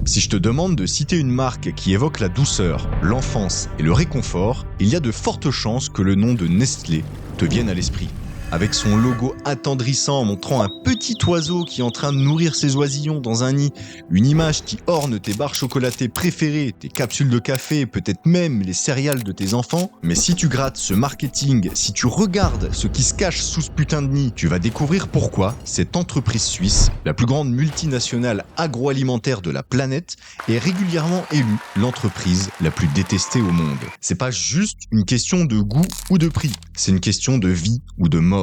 Si je te demande de citer une marque qui évoque la douceur, l'enfance et le réconfort, il y a de fortes chances que le nom de Nestlé te vienne à l'esprit. Avec son logo attendrissant montrant un petit oiseau qui est en train de nourrir ses oisillons dans un nid, une image qui orne tes barres chocolatées préférées, tes capsules de café, peut-être même les céréales de tes enfants. Mais si tu grattes ce marketing, si tu regardes ce qui se cache sous ce putain de nid, tu vas découvrir pourquoi cette entreprise suisse, la plus grande multinationale agroalimentaire de la planète, est régulièrement élue l'entreprise la plus détestée au monde. C'est pas juste une question de goût ou de prix, c'est une question de vie ou de mort.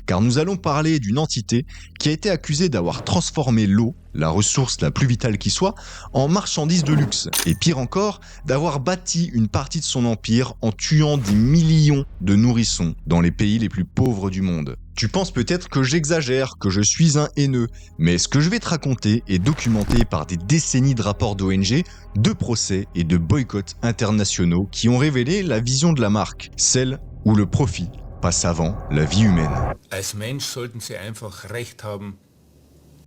Car nous allons parler d'une entité qui a été accusée d'avoir transformé l'eau, la ressource la plus vitale qui soit, en marchandise de luxe. Et pire encore, d'avoir bâti une partie de son empire en tuant des millions de nourrissons dans les pays les plus pauvres du monde. Tu penses peut-être que j'exagère, que je suis un haineux, mais ce que je vais te raconter est documenté par des décennies de rapports d'ONG, de procès et de boycotts internationaux qui ont révélé la vision de la marque, celle où le profit passe avant la vie humaine. Als Mensch sollten Sie einfach recht haben.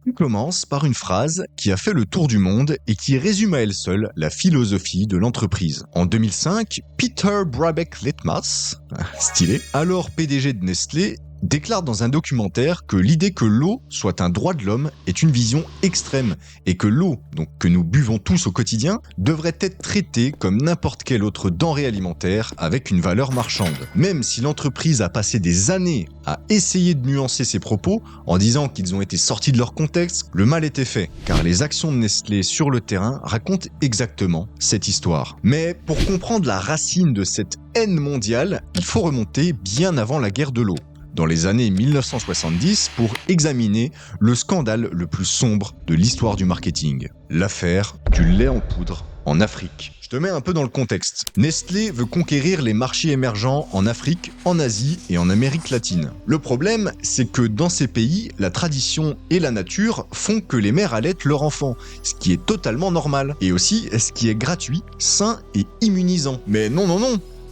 On commence par une phrase qui a fait le tour du monde et qui résume à elle seule la philosophie de l'entreprise. En 2005, Peter Brabeck-Letmas, stylé, alors PDG de Nestlé, déclare dans un documentaire que l'idée que l'eau soit un droit de l'homme est une vision extrême et que l'eau, donc que nous buvons tous au quotidien, devrait être traitée comme n'importe quelle autre denrée alimentaire avec une valeur marchande. Même si l'entreprise a passé des années à essayer de nuancer ses propos en disant qu'ils ont été sortis de leur contexte, le mal était fait, car les actions de Nestlé sur le terrain racontent exactement cette histoire. Mais pour comprendre la racine de cette haine mondiale, il faut remonter bien avant la guerre de l'eau, dans les années 1970, pour examiner le scandale le plus sombre de l'histoire du marketing, l'affaire du lait en poudre en Afrique. Je te mets un peu dans le contexte. Nestlé veut conquérir les marchés émergents en Afrique, en Asie et en Amérique latine. Le problème, c'est que dans ces pays, la tradition et la nature font que les mères allaitent leurs enfants, ce qui est totalement normal, et aussi ce qui est gratuit, sain et immunisant. Mais non.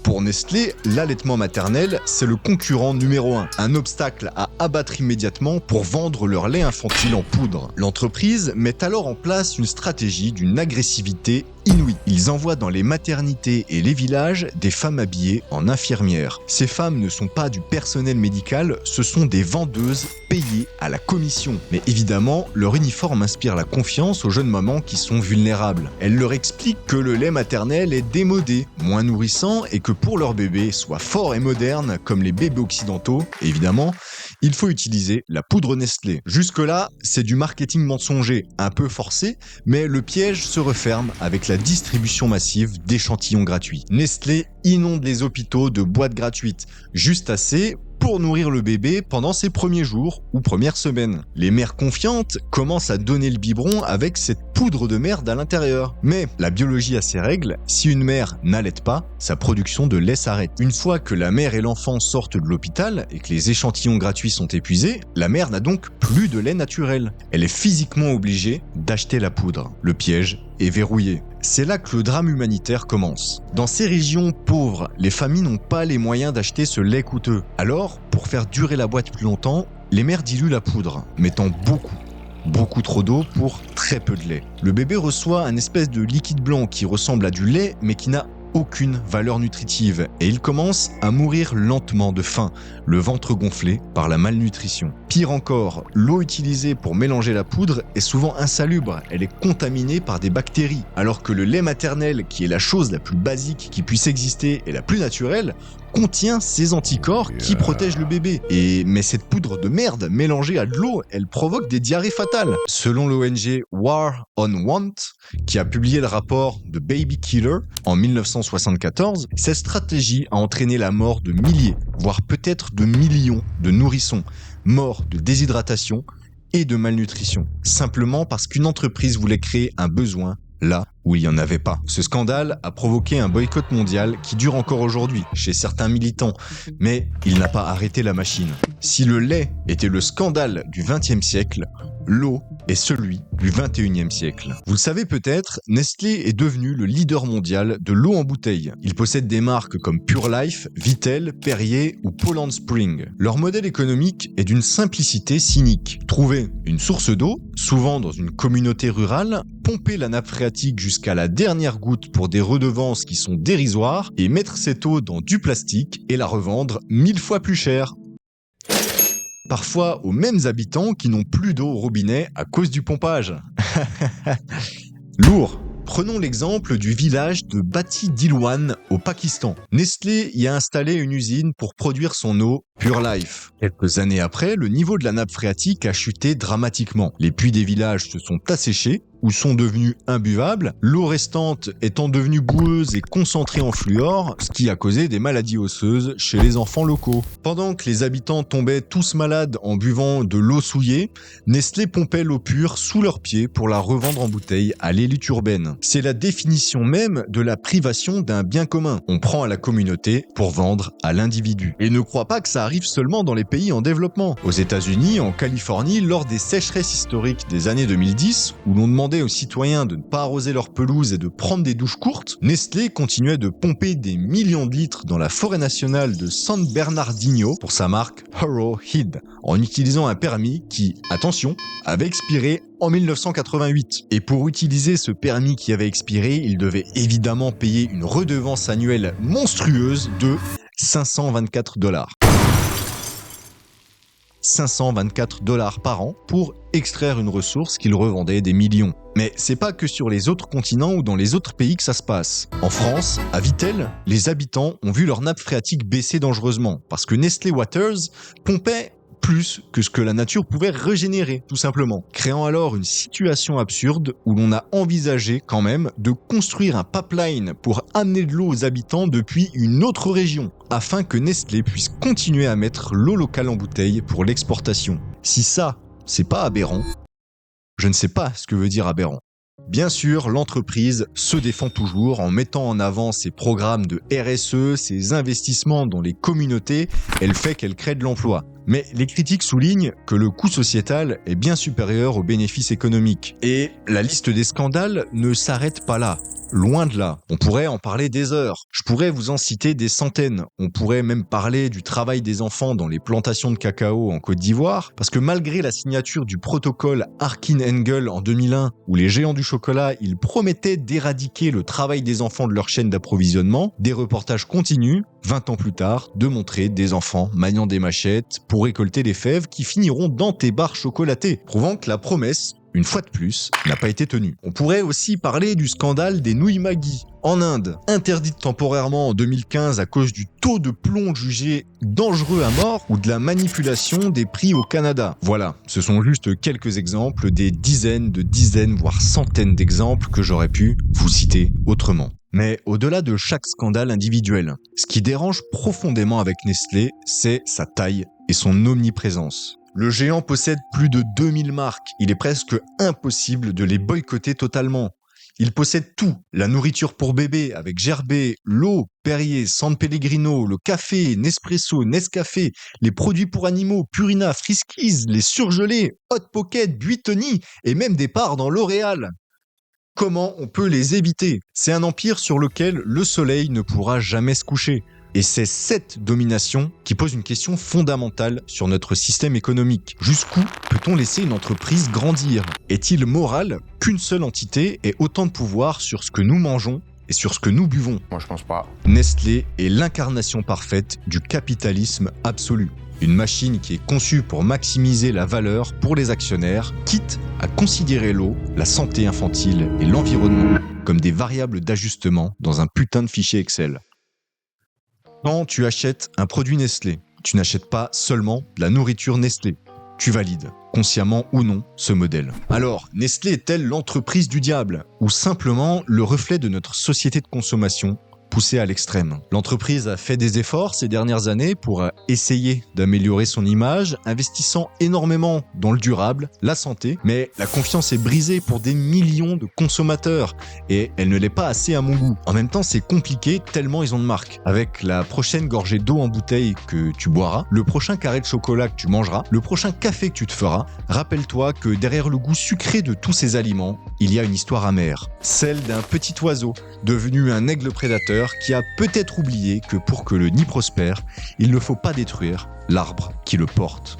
Pour Nestlé, l'allaitement maternel, c'est le concurrent numéro 1, un obstacle à abattre immédiatement pour vendre leur lait infantile en poudre. L'entreprise met alors en place une stratégie d'une agressivité inouïe. Ils envoient dans les maternités et les villages des femmes habillées en infirmières. Ces femmes ne sont pas du personnel médical, ce sont des vendeuses payées à la commission. Mais évidemment, leur uniforme inspire la confiance aux jeunes mamans qui sont vulnérables. Elles leur expliquent que le lait maternel est démodé, moins nourrissant et que pour leur bébé soit fort et moderne comme les bébés occidentaux, évidemment, il faut utiliser la poudre Nestlé. Jusque-là, c'est du marketing mensonger, un peu forcé, mais le piège se referme avec la distribution massive d'échantillons gratuits. Nestlé inonde les hôpitaux de boîtes gratuites, juste assez pour nourrir le bébé pendant ses premiers jours ou premières semaines. Les mères confiantes commencent à donner le biberon avec cette poudre de merde à l'intérieur. Mais la biologie a ses règles, si une mère n'allaite pas, sa production de lait s'arrête. Une fois que la mère et l'enfant sortent de l'hôpital et que les échantillons gratuits sont épuisés, la mère n'a donc plus de lait naturel. Elle est physiquement obligée d'acheter la poudre. Le piège est verrouillé. C'est là que le drame humanitaire commence. Dans ces régions pauvres, les familles n'ont pas les moyens d'acheter ce lait coûteux. Alors, pour faire durer la boîte plus longtemps, les mères diluent la poudre, mettant beaucoup trop d'eau pour très peu de lait. Le bébé reçoit un espèce de liquide blanc qui ressemble à du lait, mais qui n'a aucune valeur nutritive et il commence à mourir lentement de faim, le ventre gonflé par la malnutrition. Pire encore, l'eau utilisée pour mélanger la poudre est souvent insalubre, elle est contaminée par des bactéries, alors que le lait maternel, qui est la chose la plus basique qui puisse exister et la plus naturelle, contient ces anticorps qui protègent le bébé. Mais cette poudre de merde mélangée à de l'eau, elle provoque des diarrhées fatales. Selon l'ONG War on Want, qui a publié le rapport de Baby Killer en 1974, cette stratégie a entraîné la mort de milliers, voire peut-être de millions de nourrissons, morts de déshydratation et de malnutrition, simplement parce qu'une entreprise voulait créer un besoin là où il n'y en avait pas. Ce scandale a provoqué un boycott mondial qui dure encore aujourd'hui chez certains militants, mais il n'a pas arrêté la machine. Si le lait était le scandale du XXe siècle, l'eau est celui du XXIe siècle. Vous le savez peut-être, Nestlé est devenu le leader mondial de l'eau en bouteille. Il possède des marques comme Pure Life, Vittel, Perrier ou Poland Spring. Leur modèle économique est d'une simplicité cynique. Trouver une source d'eau, souvent dans une communauté rurale, pomper la nappe phréatique jusqu'à la dernière goutte pour des redevances qui sont dérisoires et mettre cette eau dans du plastique et la revendre 1000 fois plus cher. Parfois aux mêmes habitants qui n'ont plus d'eau au robinet à cause du pompage. Lourd. Prenons l'exemple du village de Bati Dilwan au Pakistan. Nestlé y a installé une usine pour produire son eau Pure Life. Quelques années après, le niveau de la nappe phréatique a chuté dramatiquement. Les puits des villages se sont asséchés ou sont devenus imbuvables, l'eau restante étant devenue boueuse et concentrée en fluor, ce qui a causé des maladies osseuses chez les enfants locaux. Pendant que les habitants tombaient tous malades en buvant de l'eau souillée, Nestlé pompait l'eau pure sous leurs pieds pour la revendre en bouteille à l'élite urbaine. C'est la définition même de la privation d'un bien commun. On prend à la communauté pour vendre à l'individu. Et ne crois pas que ça arrive seulement dans les pays en développement. Aux États-Unis, en Californie, lors des sécheresses historiques des années 2010, où l'on demandait aux citoyens de ne pas arroser leurs pelouses et de prendre des douches courtes, Nestlé continuait de pomper des millions de litres dans la forêt nationale de San Bernardino pour sa marque Arrowhead, en utilisant un permis qui, attention, avait expiré en 1988. Et pour utiliser ce permis qui avait expiré, il devait évidemment payer une redevance annuelle monstrueuse de $524. $524 par an pour extraire une ressource qu'il revendait des millions. Mais c'est pas que sur les autres continents ou dans les autres pays que ça se passe. En France, à Vittel, les habitants ont vu leur nappe phréatique baisser dangereusement parce que Nestlé Waters pompait plus que ce que la nature pouvait régénérer, tout simplement. Créant alors une situation absurde où l'on a envisagé quand même de construire un pipeline pour amener de l'eau aux habitants depuis une autre région, afin que Nestlé puisse continuer à mettre l'eau locale en bouteille pour l'exportation. Si ça, c'est pas aberrant, je ne sais pas ce que veut dire aberrant. Bien sûr, l'entreprise se défend toujours en mettant en avant ses programmes de RSE, ses investissements dans les communautés et le fait qu'elle crée de l'emploi. Mais les critiques soulignent que le coût sociétal est bien supérieur aux bénéfices économiques. Et la liste des scandales ne s'arrête pas là. Loin de là. On pourrait en parler des heures. Je pourrais vous en citer des centaines. On pourrait même parler du travail des enfants dans les plantations de cacao en Côte d'Ivoire, parce que malgré la signature du protocole Harkin-Engel en 2001, où les géants du chocolat, ils promettaient d'éradiquer le travail des enfants de leur chaîne d'approvisionnement, des reportages continuent, 20 ans plus tard, de montrer des enfants maniant des machettes pour récolter les fèves qui finiront dans tes barres chocolatées, prouvant que la promesse, une fois de plus, n'a pas été tenue. On pourrait aussi parler du scandale des nouilles Maggi en Inde, interdites temporairement en 2015 à cause du taux de plomb jugé dangereux à mort ou de la manipulation des prix au Canada. Voilà, ce sont juste quelques exemples des dizaines, voire centaines d'exemples que j'aurais pu vous citer autrement. Mais au-delà de chaque scandale individuel, ce qui dérange profondément avec Nestlé, c'est sa taille et son omniprésence. Le géant possède plus de 2000 marques. Il est presque impossible de les boycotter totalement. Il possède tout. La nourriture pour bébé avec Gerbet, l'eau, Perrier, San Pellegrino, le café, Nespresso, Nescafé, les produits pour animaux, Purina, Friskies, les surgelés, Hot Pocket, Buitoni et même des parts dans L'Oréal. Comment on peut les éviter ? C'est un empire sur lequel le soleil ne pourra jamais se coucher. Et c'est cette domination qui pose une question fondamentale sur notre système économique. Jusqu'où peut-on laisser une entreprise grandir ? Est-il moral qu'une seule entité ait autant de pouvoir sur ce que nous mangeons et sur ce que nous buvons ? Moi, je pense pas. Nestlé est l'incarnation parfaite du capitalisme absolu. Une machine qui est conçue pour maximiser la valeur pour les actionnaires, quitte à considérer l'eau, la santé infantile et l'environnement comme des variables d'ajustement dans un putain de fichier Excel. Quand tu achètes un produit Nestlé, tu n'achètes pas seulement de la nourriture Nestlé. Tu valides, consciemment ou non, ce modèle. Alors, Nestlé est-elle l'entreprise du diable ou simplement le reflet de notre société de consommation poussée à l'extrême ? L'entreprise a fait des efforts ces dernières années pour essayer d'améliorer son image, investissant énormément dans le durable, la santé, mais la confiance est brisée pour des millions de consommateurs et elle ne l'est pas assez à mon goût. En même temps, c'est compliqué tellement ils ont de marque. Avec la prochaine gorgée d'eau en bouteille que tu boiras, le prochain carré de chocolat que tu mangeras, le prochain café que tu te feras, rappelle-toi que derrière le goût sucré de tous ces aliments, il y a une histoire amère. Celle d'un petit oiseau devenu un aigle prédateur qui a peut-être oublié que pour que le nid prospère, il ne faut pas détruire l'arbre qui le porte.